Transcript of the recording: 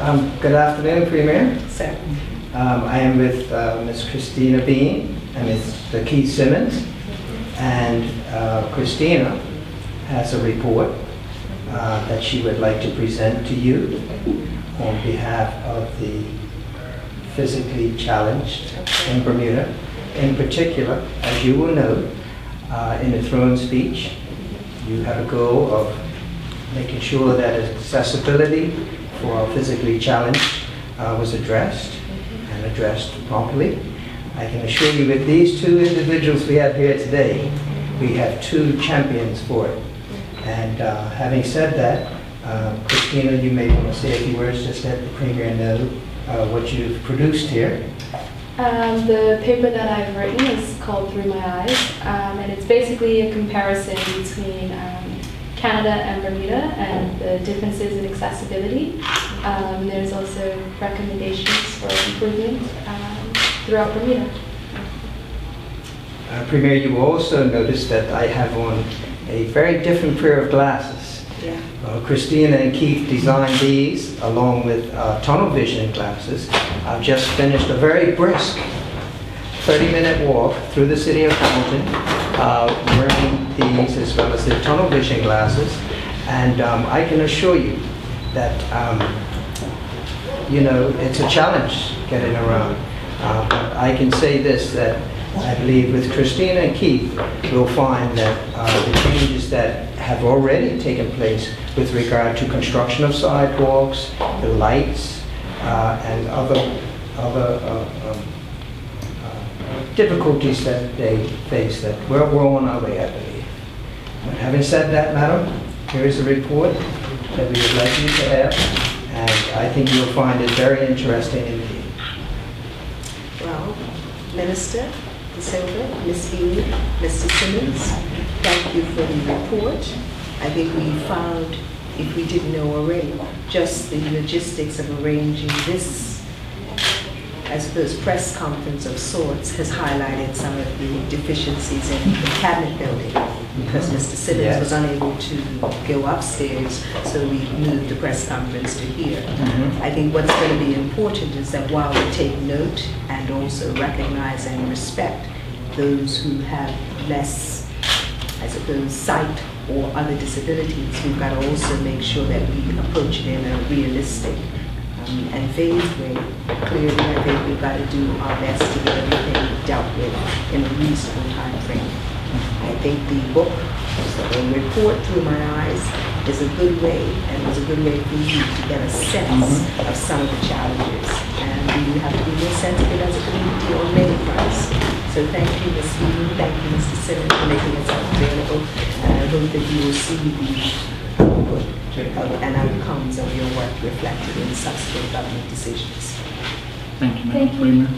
Good afternoon, Premier. Sir. I am with Ms. Kristina Bean and Mr. Keith Simmons. And Kristina has a report that she would like to present to you on behalf of the physically challenged in Bermuda. In particular, as you will know, in the throne speech, you have a goal of making sure that accessibility for our physically challenged was addressed and addressed properly. I can assure you that these two individuals we have here today, we have two champions for it. And having said that, Kristina, you may want to say a few words just to let the Premier know what you've produced here. The paper that I've written is called Through My Eyes, and it's basically a comparison between Canada and Bermuda and the differences in accessibility. There's also recommendations for improvement throughout Bermuda. Premier, you will also notice that I have on a very different pair of glasses. Yeah. Kristina and Keith designed these along with tunnel vision glasses. I've just finished a very brisk 30-minute walk through the city of Hamilton, wearing these as well as the tunnel vision glasses. And I can assure you that, you know, it's a challenge getting around. But I can say this, that I believe with Kristina and Keith, we'll find that the changes that have already taken place with regard to construction of sidewalks, the lights, and other difficulties that they face, that we're on our way, I believe. But having said that, madam, here is a report that we would like you to have, and I think you'll find it very interesting indeed. Well, Minister DeSilva, Ms. Bean, Mr. Simmons, thank you for the report. I think we found, if we didn't know already, just the logistics of arranging this, I suppose, press conference of sorts has highlighted some of the deficiencies in the cabinet building, because Mr. Simmons was unable to go upstairs, so we moved the press conference to here. I think what's going to be important is that while we take note and also recognize and respect those who have less, I suppose, sight or other disabilities, we've got to also make sure that we approach it in a realistic and phased way. Clearly, I think we've got to do our best to get everything dealt with in a reasonable time frame. I think the book, the report Through My Eyes, is a good way, and was a good way for you to get a sense of some of the challenges. And we have to be more sensitive as a community on many fronts. So thank you, Ms. Bean, thank you, Mr. Simmons, for making yourself available. And I hope that you will see the output and outcomes of your work reflected in subsequent government decisions. Thank you, Madam Premier.